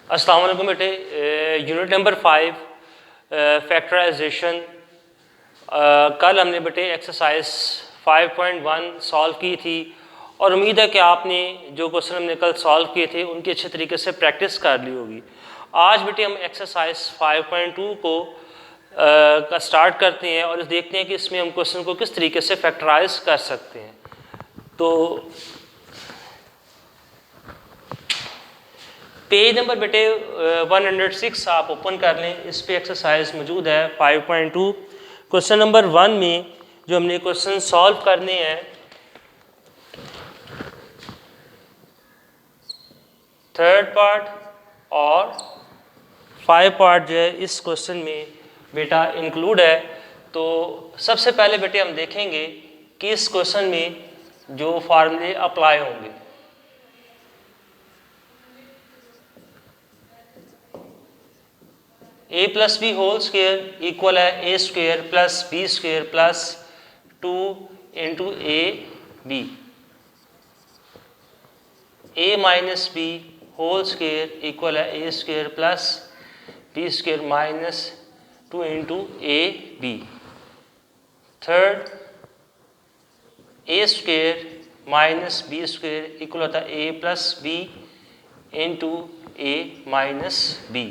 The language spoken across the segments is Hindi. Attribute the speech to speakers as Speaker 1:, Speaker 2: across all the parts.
Speaker 1: अस्सलाम वालेकुम बेटे। Unit number 5 factorisation. कल हमने बेटे एक्सरसाइज 5.1 सॉल्व की थी और उम्मीद है कि आपने जो क्वेश्चन हमने कल सॉल्व किए थे उनकी अच्छे तरीके से प्रैक्टिस कर ली होगी। आज बेटे हम एक्सरसाइज 5.2 को का स्टार्ट करते हैं और देखते हैं कि इसमें हम क्वेश्चन को किस तरीके से फैक्टराइज कर सकते हैं। तो पेज नंबर बेटे 106 आप ओपन कर लें, इस पे एक्सरसाइज मौजूद है 5.2। क्वेश्चन नंबर 1 में जो हमने क्वेश्चन सॉल्व करने हैं, थर्ड पार्ट और 5 पार्ट जो है इस क्वेश्चन में बेटा इंक्लूड है। तो सबसे पहले बेटे हम देखेंगे कि इस क्वेश्चन में जो फार्मूले अप्लाई होंगे। a plus B whole square equal है a square plus B square plus 2 into A B. a minus B whole square equal है a square plus B square minus 2 into A B. Third a square minus B square equal होता है a plus B into A minus B.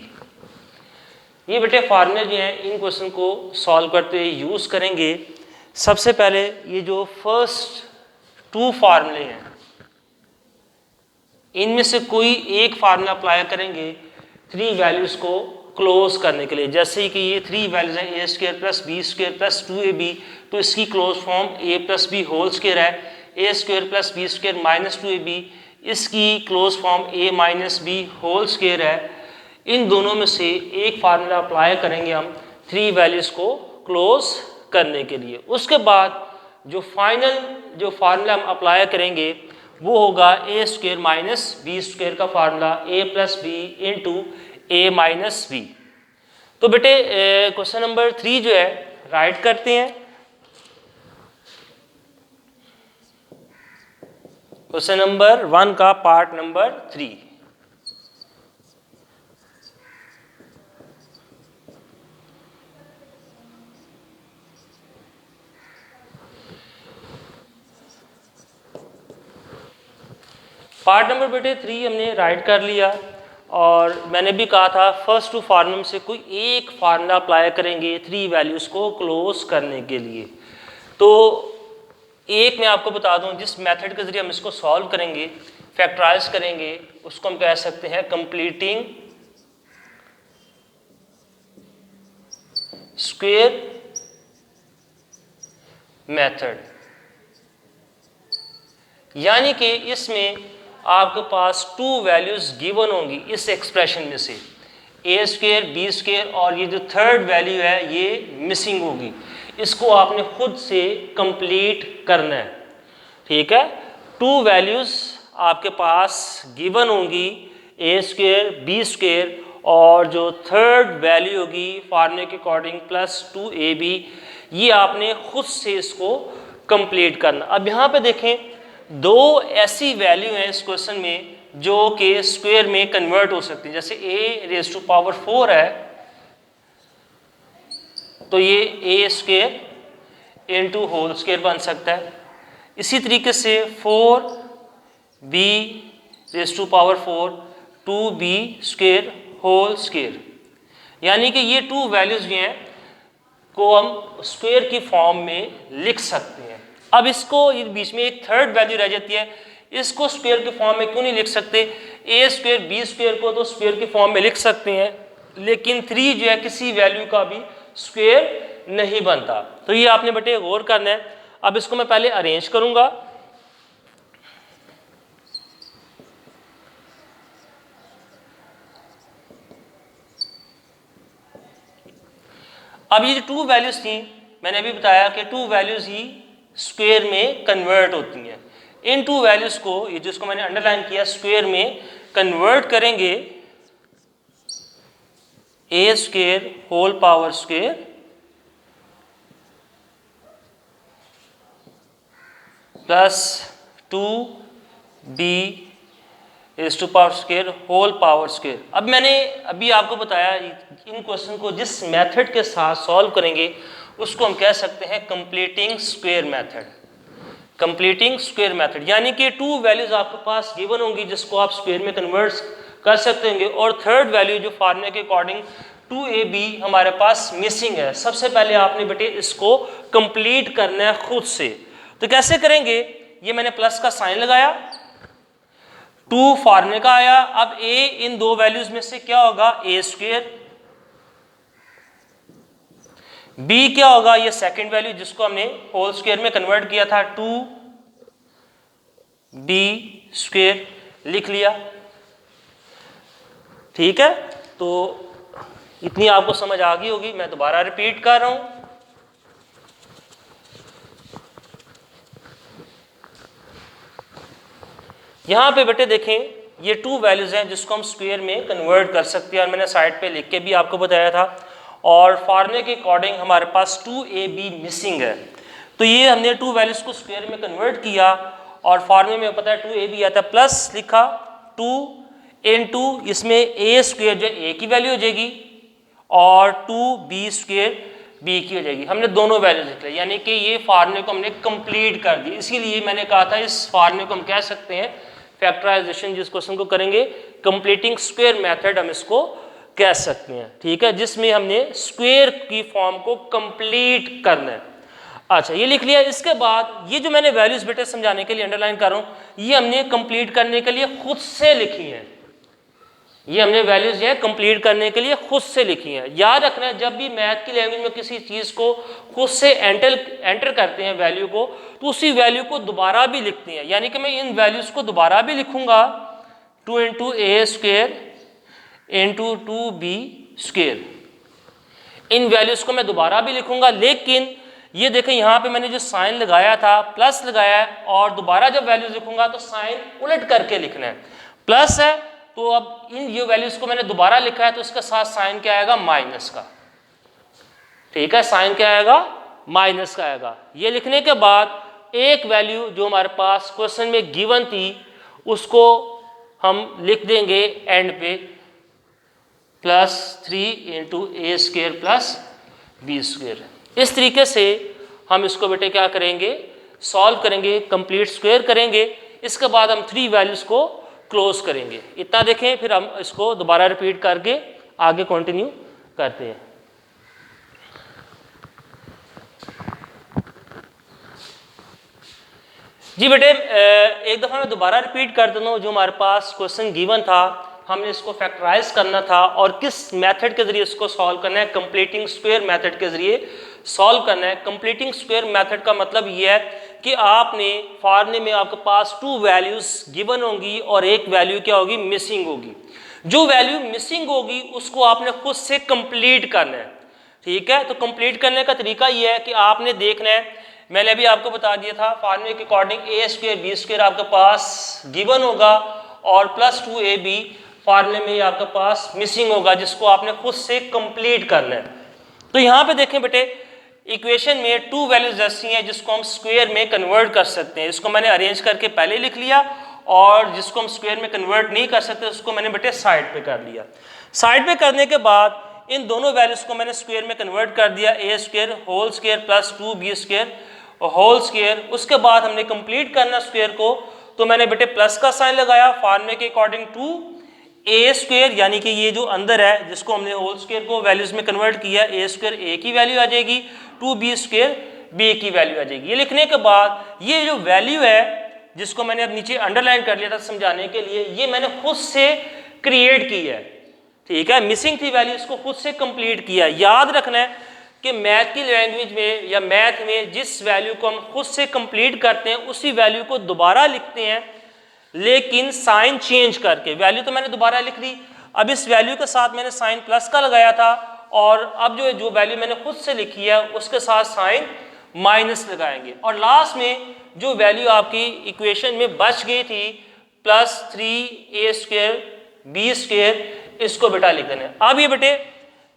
Speaker 1: ये बेटे फार्मूले जो हैं इन क्वेश्चन को सॉल्व करते हुए यूज़ करेंगे। सबसे पहले ये जो फर्स्ट 2 फार्मूले हैं इनमें से कोई एक फार्मूला अप्लाई करेंगे 3 वैल्यूज़ को क्लोज करने के लिए। जैसे कि ये 3 वैल्यूज़ हैं a square plus B square plus 2ab, तो इसकी close form a plus B whole square है। a square plus B square minus 2ab, इसकी close form a minus B whole square है। इन दोनों में से एक फार्मूला अप्लाई करेंगे हम 3 वैल्यूज़ को क्लोज करने के लिए। उसके बाद जो फाइनल जो फार्मूला हम अप्लाई करेंगे वो होगा a square minus B square का formula a plus B into A minus b. तो बेटे क्वेश्चन नंबर 3 जो है राइट करते हैं। क्वेश्चन नंबर 1 का पार्ट नंबर 3। पार्ट नंबर बेटे 3 हमने राइट कर लिया और मैंने भी कहा था फर्स्ट 2 फार्मूले से कोई एक फार्मूला अप्लाई करेंगे 3 वैल्यूज़ को क्लोज करने के लिए। तो एक मैं आपको बता दूं, जिस मेथड के ज़रिए हम इसको सॉल्व करेंगे, फैक्टराइज करेंगे, उसको हम कह सकते हैं कंप्लीटिंग स्क्वायर मेथड। यानी कि इसमें आपके पास 2 वैल्यूज़ गिवन होंगी इस एक्सप्रेशन में से, a स्क्वायर बी स्क्वायर, और ये जो थर्ड वैल्यू है ये मिसिंग होगी। इसको आपने खुद से कंप्लीट करना है, ठीक है। 2 वैल्यूज़ आपके पास गिवन होंगी, a स्क्वायर बी स्क्वायर, और जो थर्ड वैल्यू होगी फार्मूले के अकॉर्डिंग प्लस 2ab, ये आपने खुद से इसको कंप्लीट करना। अब यहाँ पे देखें 2 ऐसी वैल्यू हैं इस क्वेश्चन में जो कि स्क्वायर में कन्वर्ट हो सकती है। जैसे a रेज़ टू पावर 4 है तो ये a square into whole square बन सकता है। इसी तरीके से 4b raise to power 4 2b square whole square. यानी कि ये 2 वैल्यूज़ हैं को हम स्क्वायर की फॉर्म में लिख सकते हैं। अब इसको बीच में एक थर्ड वैल्यू रह जाती है, इसको स्क्वायर के फॉर्म में क्यों नहीं लिख सकते? a स्क्वायर बी स्क्वायर को तो स्क्वायर के फॉर्म में लिख सकते हैं, लेकिन 3 जो है किसी वैल्यू का भी स्क्वायर नहीं बनता। तो ये आपने बेटे गौर करना है। अब इसको मैं पहले अरेंज करूंगा। अब ये जो 2 वैल्यूज थी, मैंने अभी बताया कि 2 वैल्यूज ही स्क्वायर में कन्वर्ट होती हैं। इन 2 वैल्यूज को, ये जिसको मैंने अंडरलाइन किया, स्क्वायर में कन्वर्ट करेंगे a square whole power square plus 2b raise to power square whole power square. अब मैंने अभी आपको बताया इन क्वेश्चन को जिस मेथड के साथ सॉल्व करेंगे उसको हम कह सकते हैं completing square method. Completing square method यानी कि टू वैल्यूज आपके पास गिवन होंगी जिसको आप स्क्वायर में कन्वर्ट कर सकते होंगे, और थर्ड वैल्यू जो फार्मूले के अकॉर्डिंग 2ab हमारे पास मिसिंग है। सबसे पहले आपने बेटे इसको कंप्लीट करना है खुद से। तो कैसे करेंगे, ये मैंने प्लस का साइन लगाया, 2 फार्मूले का आया। अब a इन दो वैल्यूज में से क्या होगा, a स्क्वायर, b क्या होगा, ये सेकंड वैल्यू जिसको हमने होल स्क्वायर में कन्वर्ट किया था 2b स्क्वायर लिख लिया। ठीक है, तो इतनी आपको समझ आ गई होगी, मैं दोबारा रिपीट कर रहा हूं। यहां पे बेटे देखें ये 2 वैल्यूज हैं जिसको हम स्क्वायर में कन्वर्ट कर सकते हैं, और मैंने साइड पे लिख के भी आपको बताया था। और फार्मूले के अकॉर्डिंग हमारे पास 2ab मिसिंग है, तो ये हमने 2 वैल्यूज को स्क्वायर में कन्वर्ट किया, और फार्मूले में पता है 2ab आता है, प्लस लिखा 2 इनटू इसमें a स्क्वायर जो a की वैल्यू हो जाएगी और 2b स्क्वायर b की हो जाएगी। हमने दोनों वैल्यू लिख लिया, यानी कि ये फार्मूले को हमने कंप्लीट कर दी। इसीलिए मैंने कहा था इस फार्मूले को हम कह सकते हैं फैक्टराइजेशन, जिस क्वेश्चन को करेंगे कंप्लीटिंग स्क्वायर मेथड हम इसको कह सकते हैं। ठीक है, जिसमें हमने स्क्वायर की फॉर्म को कंप्लीट करना है। अच्छा, ये लिख लिया। इसके बाद ये जो मैंने वैल्यूज बेटे समझाने के लिए अंडरलाइन कर रहा हूं, ये हमने कंप्लीट करने के लिए खुद से लिखी है। ये हमने वैल्यूज जो है कंप्लीट करने के लिए खुद से लिखी हैं। याद रखना है जब भी मैथ की लैंग्वेज में किसी चीज़ को खुद से एंटर करते हैं वैल्यू को, तो उसी वैल्यू को दोबारा भी लिखते हैं। यानी कि मैं इन वैल्यूज़ को दोबारा भी लिखूंगा, 2 इंटू ए स्क्वेयर इंटू 2b स्क्वेयर, इन वैल्यूज़ को मैं दोबारा भी लिखूंगा। लेकिन ये देखें यहाँ पे मैंने जो साइन लगाया था प्लस लगाया है, और दोबारा जब वैल्यूज लिखूंगा तो साइन उलट करके लिखना है। प्लस है तो अब इन ये वैल्यूज को मैंने दोबारा लिखा है तो इसके साथ साइन क्या आएगा, माइनस का। ठीक है, साइन क्या आएगा, माइनस का आएगा। ये लिखने के बाद एक वैल्यू जो हमारे पास क्वेश्चन में गिवन थी उसको हम लिख देंगे एंड पे, +3 इंटू ए स्क्वेयर प्लस बी स्क्वेयर। इस तरीके से हम इसको बेटे क्या करेंगे, सॉल्व करेंगे, कंप्लीट स्क्वायर करेंगे। इसके बाद हम 3 वैल्यूज को क्लोज करेंगे। इतना देखें, फिर हम इसको दोबारा रिपीट करके आगे कंटिन्यू करते हैं। जी बेटे, एक दफ़ा मैं दोबारा रिपीट कर देता हूँ। जो हमारे पास क्वेश्चन गिवन था, हमने इसको फैक्टराइज करना था, और किस मेथड के जरिए इसको सॉल्व करना है, कंप्लीटिंग स्क्वायर मेथड के जरिए सॉल्व करना है। कंप्लीटिंग स्क्वायर मेथड का मतलब ये है कि आपने फार्मूले में आपके पास 2 वैल्यूज गिवन होंगी और एक वैल्यू क्या होगी, मिसिंग होगी। जो वैल्यू मिसिंग होगी उसको आपने खुद से कंप्लीट करना है। ठीक है, तो कंप्लीट करने का तरीका ये है कि आपने देखना है, मैंने अभी आपको बता दिया था फार्मूले के अकॉर्डिंग ए स्क्वायर बी स्क्वायर आपके पास गिवन होगा, और +2ab फार्मूले में आपके पास मिसिंग होगा, जिसको आपने खुद से कंप्लीट करना है। तो यहाँ पे देखें बेटे, इक्वेशन में 2 वैल्यूज ऐसी हैं जिसको हम स्क्वायर में कन्वर्ट कर सकते हैं। इसको मैंने अरेंज करके पहले लिख लिया, और जिसको हम स्क्वायर में कन्वर्ट नहीं कर सकते उसको मैंने बेटे साइड पे कर लिया। साइड पे करने के बाद इन दोनों वैल्यूज को मैंने स्क्वायर में कन्वर्ट कर दिया, a square whole square plus 2b square whole square. उसके बाद हमने कंप्लीट करना स्क्वायर को, तो मैंने बेटे प्लस का साइन लगाया फार्मूले के अकॉर्डिंग 2a स्क्वायर, यानी कि ये जो अंदर है जिसको हमने होल स्क्वायर को वैल्यूज में कन्वर्ट किया, ए स्क्वायर ए की वैल्यू आ जाएगी, 2b स्क्वायर b की वैल्यू आ जाएगी। ये लिखने के बाद ये जो वैल्यू है जिसको मैंने अब नीचे अंडरलाइन कर लिया था समझाने के लिए, ये मैंने खुद से क्रिएट की है। ठीक है, मिसिंग थी वैल्यू, इसको खुद से कंप्लीट किया। याद रखना है कि मैथ की लैंग्वेज में या मैथ में जिस वैल्यू को हम खुद से कंप्लीट करते हैं उसी वैल्यू को दोबारा लिखते हैं, लेकिन साइन चेंज करके। वैल्यू तो मैंने दोबारा लिख दी, अब इस वैल्यू के साथ मैंने साइन प्लस का लगाया था, और अब जो वैल्यू मैंने खुद से लिखी है उसके साथ साइन माइनस लगाएंगे, और लास्ट में जो वैल्यू आपकी इक्वेशन में बच गई थी +3a स्क्वायर b स्क्वायर, इसको बेटा लिख देना है। अब ये बेटे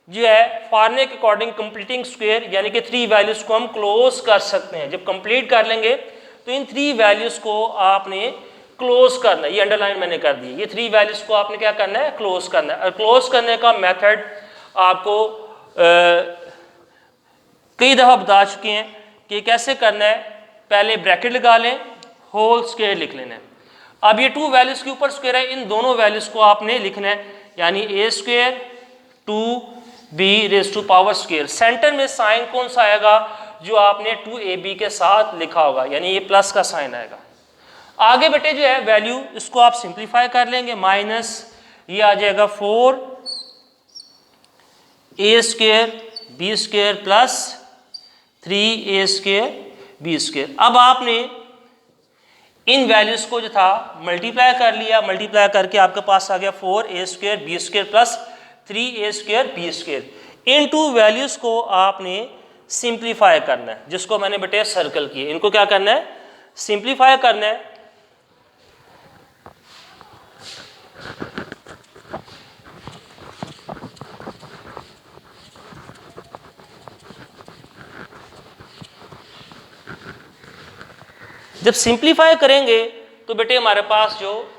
Speaker 1: जो है फार्मूले के अकॉर्डिंग कंप्लीटिंग स्क्वायर, यानी कि 3 वैल्यूज को हम क्लोज कर सकते हैं। जब कंप्लीट कर लेंगे तो इन 3 वैल्यूज को आपने क्लोज करना है, ये अंडरलाइन मैंने कर दी। ये 3 वैल्यूज को आपने क्या करना है, क्लोज करना है। और क्लोज करने का मेथड आपको कई दफ़ा बता चुके हैं कि कैसे करना है। पहले ब्रैकेट लगा लें, होल स्क्वायर लिख लेना है। अब ये 2 वैल्यूज के ऊपर स्क्वायर है, इन दोनों वैल्यूज को आपने लिखना है, यानी a square 2b raise to power square. Center में साइन कौन सा आएगा, जो आपने 2ab के साथ लिखा होगा, यानी ये प्लस का साइन आएगा। आगे बेटे जो है वैल्यू, इसको आप सिंप्लीफाई कर लेंगे, माइनस ये आ जाएगा 4a square b square plus 3a square b square. अब आपने इन वैल्यूज को जो था मल्टीप्लाई कर लिया, मल्टीप्लाई करके आपके पास आ गया 4a square b square plus 3a square b square. इन 2 वैल्यूज को आपने सिंप्लीफाई करना है, जिसको मैंने बेटे सर्कल किए। इनको क्या करना है, सिंप्लीफाई करना है। जब सिंप्लीफाई करेंगे तो बेटे हमारे पास जो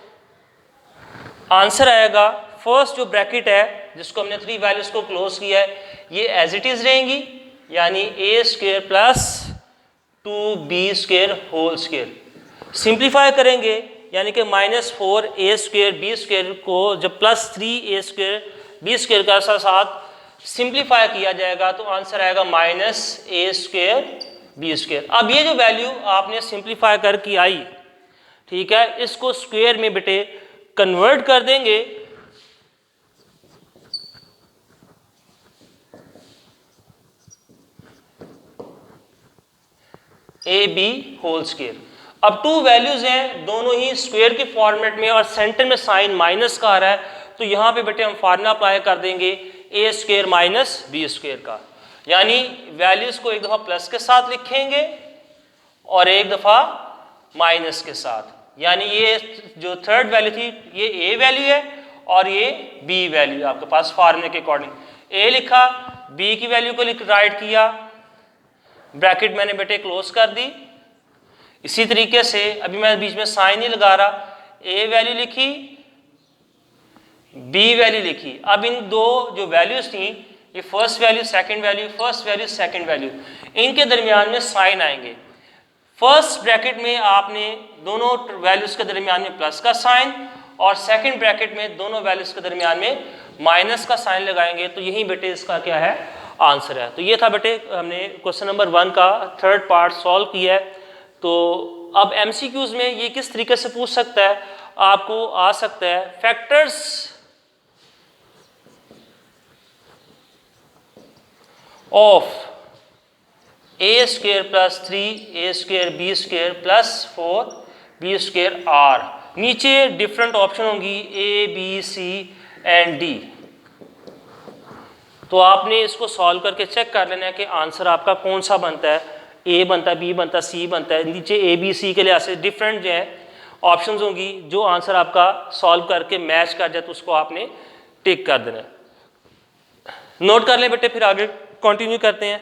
Speaker 1: आंसर आएगा, फर्स्ट जो ब्रैकेट है जिसको हमने 3 वैल्यूज को क्लोज किया है, ये एज इट इज रहेंगी, यानी a square plus 2b square whole square. Simplify करेंगे यानी कि -4a स्क्वायर b स्क्वायर को जब plus 3a square b square का साथ सिंप्लीफाई किया जाएगा तो आंसर आएगा -a स्क्वायर b स्क्वायर। अब ये जो वैल्यू आपने सिंप्लीफाई करके आई, ठीक है, इसको स्क्वायर में बेटे कन्वर्ट कर देंगे, ab होल स्क्वायर। अब 2 वैल्यूज हैं, दोनों ही स्क्वायर के फॉर्मेट में और सेंटर में साइन माइनस का आ रहा है, तो यहां पे बेटे हम फार्मूला अप्लाई कर देंगे a square minus b square का, यानी वैल्यूज को एक दफा प्लस के साथ लिखेंगे और एक दफा माइनस के साथ। यानी ये जो थर्ड वैल्यू थी ये a वैल्यू है और ये b वैल्यू आपके पास फार्मूले के अकॉर्डिंग। a लिखा, b की वैल्यू को राइट किया, ब्रैकेट मैंने बेटे क्लोज कर दी। इसी तरीके से अभी मैं बीच में साइन नहीं लगा रहा, a वैल्यू लिखी, b वैल्यू लिखी। अब इन दो जो वैल्यूज थी, ये first value second value, first value second value, इनके दरमियान में साइन आएंगे। फर्स्ट ब्रैकेट में आपने दोनों वैल्यूज के दरमियान में प्लस का साइन और सेकंड ब्रैकेट में दोनों वैल्यूज के दरमियान में माइनस का साइन लगाएंगे, तो यही बेटे इसका क्या है, आंसर है। तो ये था बेटे, हमने क्वेश्चन नंबर 1 का थर्ड पार्ट सॉल्व किया है। तो अब एमसीक्यूज में ये किस तरीके से पूछ सकता है, आपको आ सकता है factors of a square plus 3a square b square plus 4b square are. नीचे डिफरेंट ऑप्शन होंगी a b c and d, तो आपने इसको सॉल्व करके चेक कर लेना है कि आंसर आपका कौन सा बनता है, a बनता है, b बनता है, c बनता है। नीचे a b c के लिए ऐसे डिफरेंट जो है ऑप्शंस होंगी, जो आंसर आपका सॉल्व करके मैच कर जाए तो उसको आपने टिक कर देना है। नोट कर लें बेटे, फिर आगे कंटिन्यू करते हैं।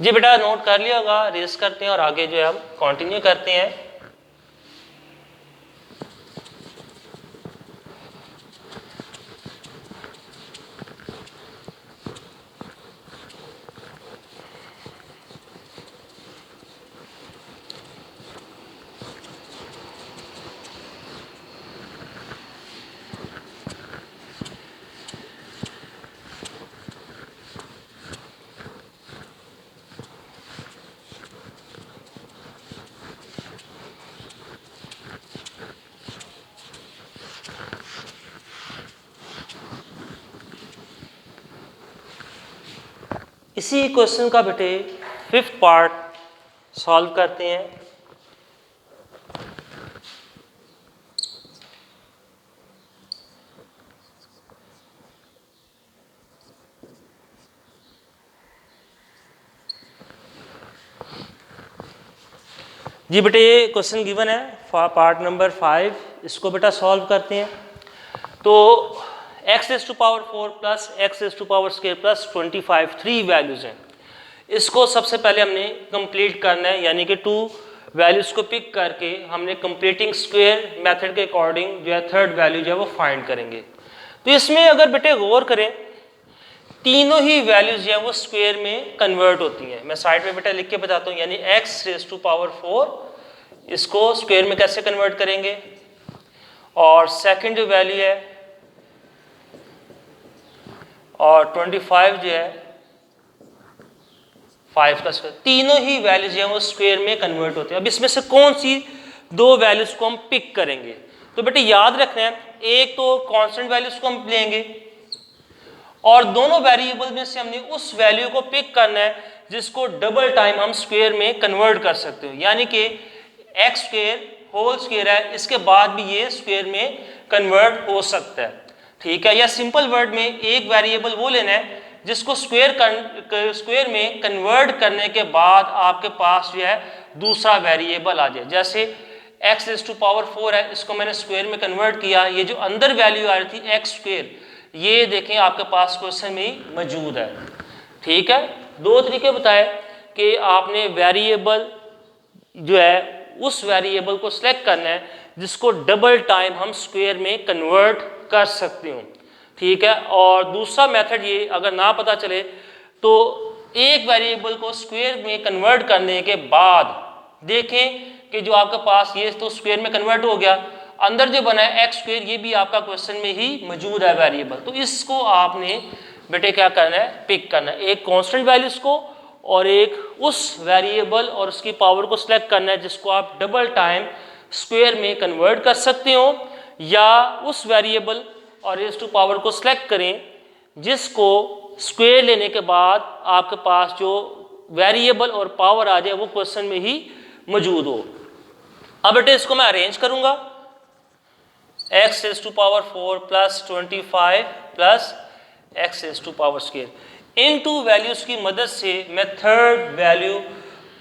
Speaker 1: जी बेटा नोट कर लिया होगा, रेस करते हैं और आगे जो है हम कंटिन्यू करते हैं। इसी क्वेश्चन का बेटे 5th पार्ट सॉल्व करते हैं। जी बेटे ये क्वेश्चन गिवन है पार्ट नंबर 5, इसको बेटा सॉल्व करते हैं। तो x raise to power 4 plus x raise to power square plus 25 3 values हैं। इसको सबसे पहले हमने कंप्लीट करना है, यानी कि 2 वैल्यूज़ को पिक करके हमने कंप्लीटिंग स्क्वायर मेथड के अकॉर्डिंग जो है थर्ड वैल्यू जो है वो फाइंड करेंगे। तो इसमें अगर बेटे गौर करें, तीनों ही वैल्यूज जो है वो स्क्वायर में कन्वर्ट होती हैं। मैं साइड में बेटा लिख के बताता हूँ, यानी x रेज़ टू पावर 4 इसको स्क्वायर में कैसे कन्वर्ट करेंगे, और सेकंड जो वैल्यू है और 25 जो है 5 का स्क्वायर, तीनों ही वैल्यूज जो है वो स्क्वायर में कन्वर्ट होते हैं। अब इसमें से कौन सी दो वैल्यूज को हम पिक करेंगे? तो बेटे याद रखना है, एक तो कांस्टेंट वैल्यूज को हम लेंगे और दोनों वेरिएबल में से हमने उस वैल्यू को पिक करना है जिसको डबल टाइम हम स्क्वायर में कन्वर्ट कर सकते हो, यानी कि एक्स स्क्वायर होल स्क्वायर है, इसके बाद भी ये स्क्वायर में कन्वर्ट हो सकता है। ठीक है, या सिंपल वर्ड में एक वेरिएबल वो लेना है जिसको स्क्वायर में कन्वर्ट करने के बाद आपके पास जो है दूसरा वेरिएबल आ जाए। जैसे x रेज़ टू पावर 4 है, इसको मैंने स्क्वायर में कन्वर्ट किया, ये जो अंदर वैल्यू आ रही थी x स्क्वायर, ये देखें आपके पास क्वेश्चन में मौजूद है। ठीक है, दो तरीके बताए कि आपने वेरिएबल जो है उस वेरिएबल को सिलेक्ट करना है जिसको डबल टाइम हम स्क्वायर में कन्वर्ट कर सकते हो। ठीक है, और दूसरा मेथड ये अगर ना पता चले तो एक वेरिएबल को स्क्वायर में कन्वर्ट करने के बाद देखें कि जो आपके पास ये तो स्क्वायर में कन्वर्ट हो गया, अंदर जो बना है एक्स स्क्वायर, ये भी आपका क्वेश्चन में ही मौजूद है वेरिएबल। तो इसको आपने बेटे क्या करना है, पिक करना है, एक कांस्टेंट वैल्यूज को और एक उस वेरिएबल और उसकी पावर को सिलेक्ट करना है जिसको आप डबल टाइम स्क्वायर में कन्वर्ट कर सकते हो, या उस वेरिएबल और रेज़ टू पावर को सिलेक्ट करें जिसको स्क्वायर लेने के बाद आपके पास जो वेरिएबल और पावर आ जाए वो क्वेश्चन में ही मौजूद हो। अब बेटे इसको मैं अरेंज करूंगा, x raise to power 4 plus 25 plus x raise to power square, इन टू वैल्यूज की मदद से मैं थर्ड वैल्यू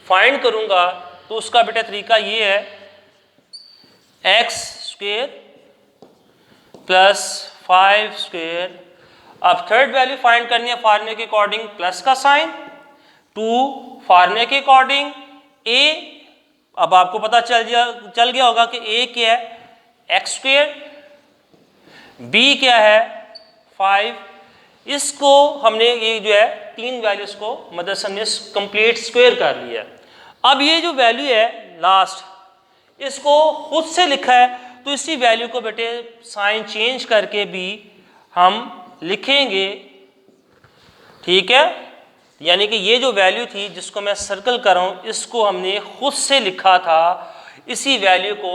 Speaker 1: फाइंड करूंगा। तो उसका बेटा तरीका ये है, x स्क्वायर प्लस 5 स्क्वायर। अब थर्ड वैल्यू फाइंड करनी है फार्मूले के अकॉर्डिंग, प्लस का साइन, 2 फार्मूले के अकॉर्डिंग a, अब आपको पता चल गया होगा कि a क्या है, एक्स स्क्वायर, b क्या है 5। इसको हमने ये जो है तीन वैल्यूज को मदद से हमने कंप्लीट स्क्वायर कर लिया। अब ये जो वैल्यू है लास्ट, इसको खुद से लिखा है, तो इसी वैल्यू को बेटे साइन चेंज करके भी हम लिखेंगे। ठीक है, यानी कि ये जो वैल्यू थी जिसको मैं सर्कल कर रहा हूँ, इसको हमने खुद से लिखा था, इसी वैल्यू को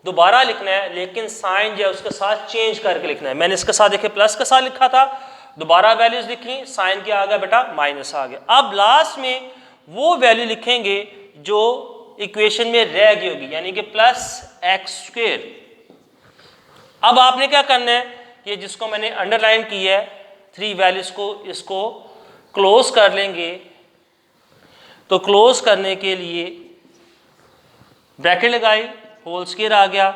Speaker 1: दोबारा लिखना है, लेकिन साइन जो है उसके साथ चेंज करके लिखना है। मैंने इसके साथ देखे प्लस के साथ लिखा था, दोबारा वैल्यूज लिखी, साइन क्या आ गया बेटा, माइनस आ गया। अब लास्ट में वो वैल्यू लिखेंगे जो इक्वेशन में रह गई होगी, यानी कि प्लस एक्स स्क्वायर। अब आपने क्या करना है, ये जिसको मैंने अंडरलाइन किया है, थ्री वैल्यूज को, इसको क्लोज कर लेंगे। तो क्लोज करने के लिए ब्रैकेट लगाई, होल स्क्वायर आ गया,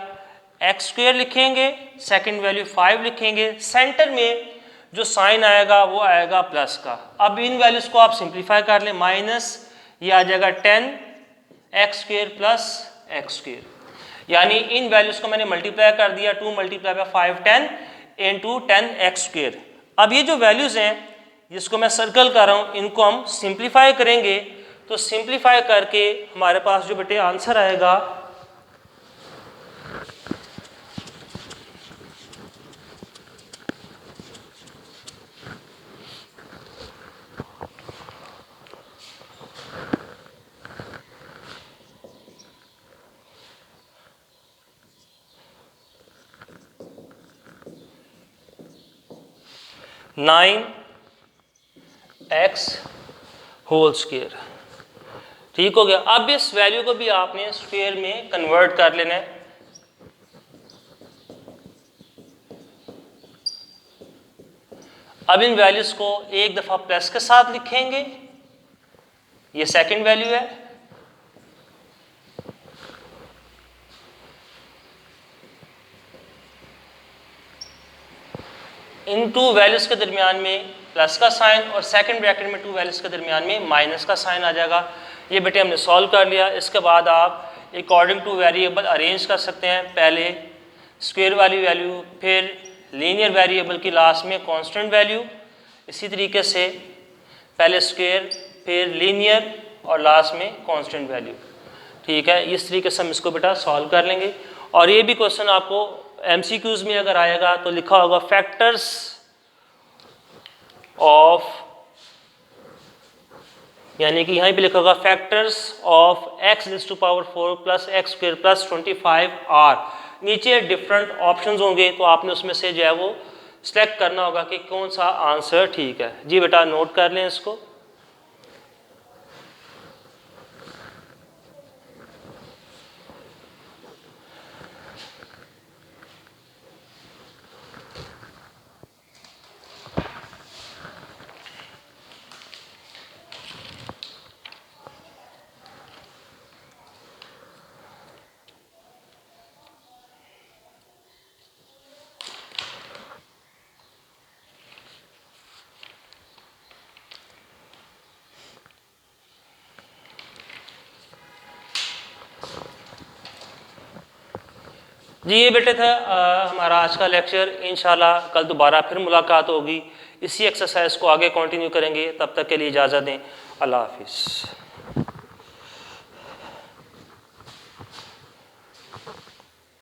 Speaker 1: एक्स स्क्वायर लिखेंगे, सेकंड वैल्यू 5 लिखेंगे, सेंटर में जो साइन आएगा वो आएगा प्लस का। अब इन वैल्यूज को आप सिंप्लीफाई कर लें, माइनस ये आ जाएगा 10 x square plus X square, यानी इन वैल्यूज को मैंने मल्टीप्लाई कर दिया, 2 multiply by 5 10 into 10 x square. अब ये जो वैल्यूज हैं जिसको मैं सर्कल कर रहा हूँ, इनको हम सिंप्लीफाई करेंगे। तो सिंप्लीफाई करके हमारे पास जो बेटे आंसर आएगा, नाइन एक्स होल स्क्वायर। ठीक हो गया। अब इस वैल्यू को भी आपने स्क्वायर में कन्वर्ट कर लेना है। अब इन वैल्यूज को एक दफा प्लस के साथ लिखेंगे, ये सेकंड वैल्यू है, इन टू वैल्यूज के दरमियान में प्लस का साइन और सेकंड ब्रैकेट में टू वैल्यूज के दरमियान में माइनस का साइन आ जाएगा। ये बेटे हमने सॉल्व कर लिया। इसके बाद आप अकॉर्डिंग टू वेरिएबल अरेंज कर सकते हैं, पहले स्क्वायर वाली वैल्यू, फिर लीनियर वेरिएबल की लास्ट में कांस्टेंट वैल्यू, इसी तरीके से पहले स्क्वायर फिर लीनियर और लास्ट में कांस्टेंट वैल्यू। ठीक है, इस तरीके से हम इसको बेटा सॉल्व कर लेंगे। और ये भी क्वेश्चन आपको एमसीक्यूज में अगर आएगा तो लिखा होगा फैक्टर्स ऑफ, यानी कि यहाँ पे लिखा होगा factors of x raise to power 4 plus X square plus 25 are. नीचे डिफरेंट ऑप्शंस होंगे तो आपने उसमें से जो है वो सिलेक्ट करना होगा कि कौन सा आंसर ठीक है। जी बेटा नोट कर लें इसको। जी ये बेटे था हमारा आज का लेक्चर। इंशाल्लाह कल दोबारा फिर मुलाकात होगी, इसी एक्सरसाइज को आगे कंटिन्यू करेंगे। तब तक के लिए इजाज़त दें। अल्लाह हाफिज़।